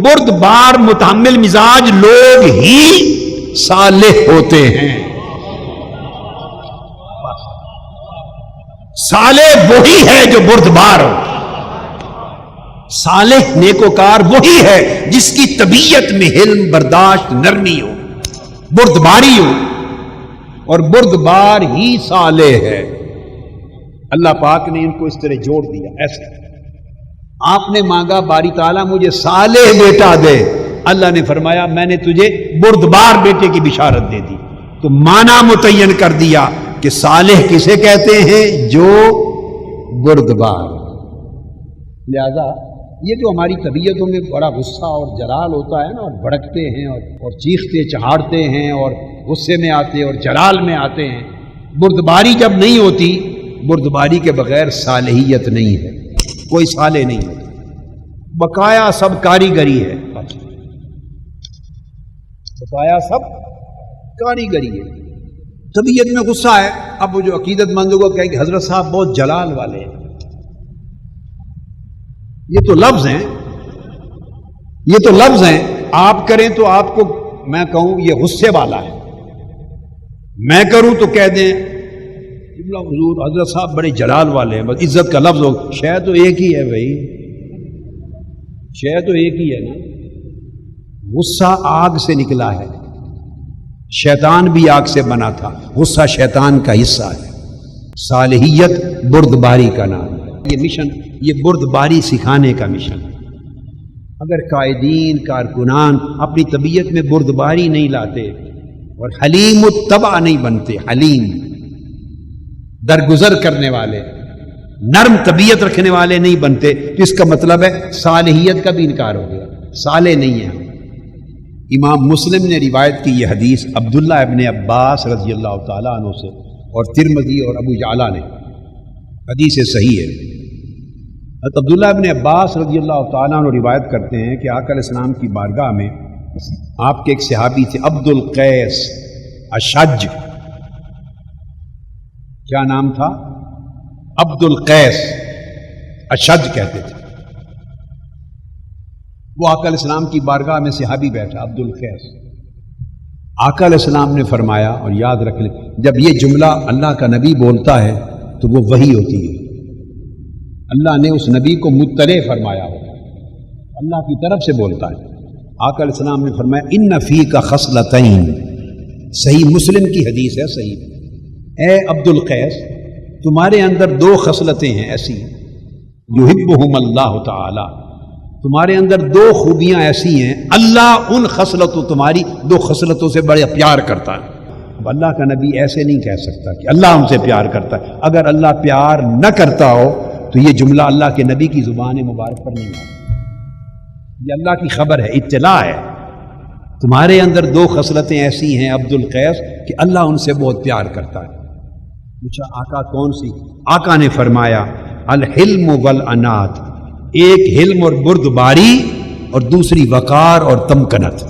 بردبار متحمل مزاج لوگ ہی صالح ہوتے ہیں. صالح وہی ہے جو بردبار ہو. صالح نیکوکار وہی ہے جس کی طبیعت میں حلم، برداشت، نرمی ہو، بردباری ہو. اور بردبار ہی صالح ہے. اللہ پاک نے ان کو اس طرح جوڑ دیا. ایسے آپ نے مانگا باری تعالیٰ مجھے صالح بیٹا دے، اللہ نے فرمایا میں نے تجھے بردبار بیٹے کی بشارت دے دی. تو معنی متعین کر دیا کہ صالح کسے کہتے ہیں؟ جو بردبار. لہذا یہ جو ہماری طبیعتوں میں بڑا غصہ اور جلال ہوتا ہے نا، اور بھڑکتے ہیں اور چیختے چہاڑتے ہیں اور غصے میں آتے اور جلال میں آتے ہیں، بردباری جب نہیں ہوتی، بردباری کے بغیر صالحیت نہیں ہے. کوئی صالح نہیں ہوتا. بقایا سب کاریگری ہے. بقایا سب کاریگری ہے. طبیعت میں غصہ ہے. اب وہ جو عقیدت مندوں کو کہیں کہ حضرت صاحب بہت جلال والے ہیں، یہ تو لفظ ہیں، یہ تو لفظ ہیں. آپ کریں تو آپ کو میں کہوں یہ غصے والا ہے، میں کروں تو کہہ دیں حضور حضرت صاحب بڑے جلال والے ہیں. بس عزت کا لفظ ہو. شے تو ایک ہی ہے بھائی، شے تو ایک ہی ہے نا. غصہ آگ سے نکلا ہے، شیطان بھی آگ سے بنا تھا. غصہ شیطان کا حصہ ہے. صالحیت بردباری کا نام ہے. یہ مشن، یہ بردباری سکھانے کا مشن. اگر قائدین کارکنان اپنی طبیعت میں بردباری نہیں لاتے اور حلیم الطبع نہیں بنتے، حلیم درگزر کرنے والے، نرم طبیعت رکھنے والے نہیں بنتے، تو اس کا مطلب ہے صالحیت کا بھی انکار ہو گیا، صالح نہیں ہے. امام مسلم نے روایت کی یہ حدیث عبداللہ ابن عباس رضی اللہ تعالیٰ عنہ سے، اور ترمذی اور ابو یعلا نے. حدیث صحیح ہے. حضرت عبداللہ ابن عباس رضی اللہ تعالیٰ عنہ روایت کرتے ہیں کہ آقا علیہ السلام کی بارگاہ میں آپ کے ایک صحابی تھے عبد القیس اشج. کیا نام تھا؟ عبد القیس اشج کہتے تھے. وہ آقا علیہ السلام کی بارگاہ میں صحابی بیٹھا عبد القیس. آقا علیہ السلام نے فرمایا، اور یاد رکھ لیں جب یہ جملہ اللہ کا نبی بولتا ہے تو وہ وحی ہوتی ہے. اللہ نے اس نبی کو مطلع فرمایا ہو، اللہ کی طرف سے بولتا ہے. آقا علیہ السلام نے فرمایا ان فیک خصلتین. صحیح مسلم کی حدیث ہے. صحیح. اے عبد القیس تمہارے اندر دو خصلتیں ہیں ایسی، یحبہم اللہ تعالی. تمہارے اندر دو خوبیاں ایسی ہیں، اللہ ان خصلتوں، تمہاری دو خصلتوں سے بڑے پیار کرتا ہے. اب اللہ کا نبی ایسے نہیں کہہ سکتا کہ اللہ ہم سے پیار کرتا ہے. اگر اللہ پیار نہ کرتا ہو تو یہ جملہ اللہ کے نبی کی زبان مبارک پر نہیں آتا. یہ اللہ کی خبر ہے، اطلاع ہے. تمہارے اندر دو خصلتیں ایسی ہیں عبد القیس کہ اللہ ان سے بہت پیار کرتا ہے. پوچھا آقا کون سی؟ آقا نے فرمایا الحلم والانات. ایک حلم اور بردباری، اور دوسری وقار اور تمکنت.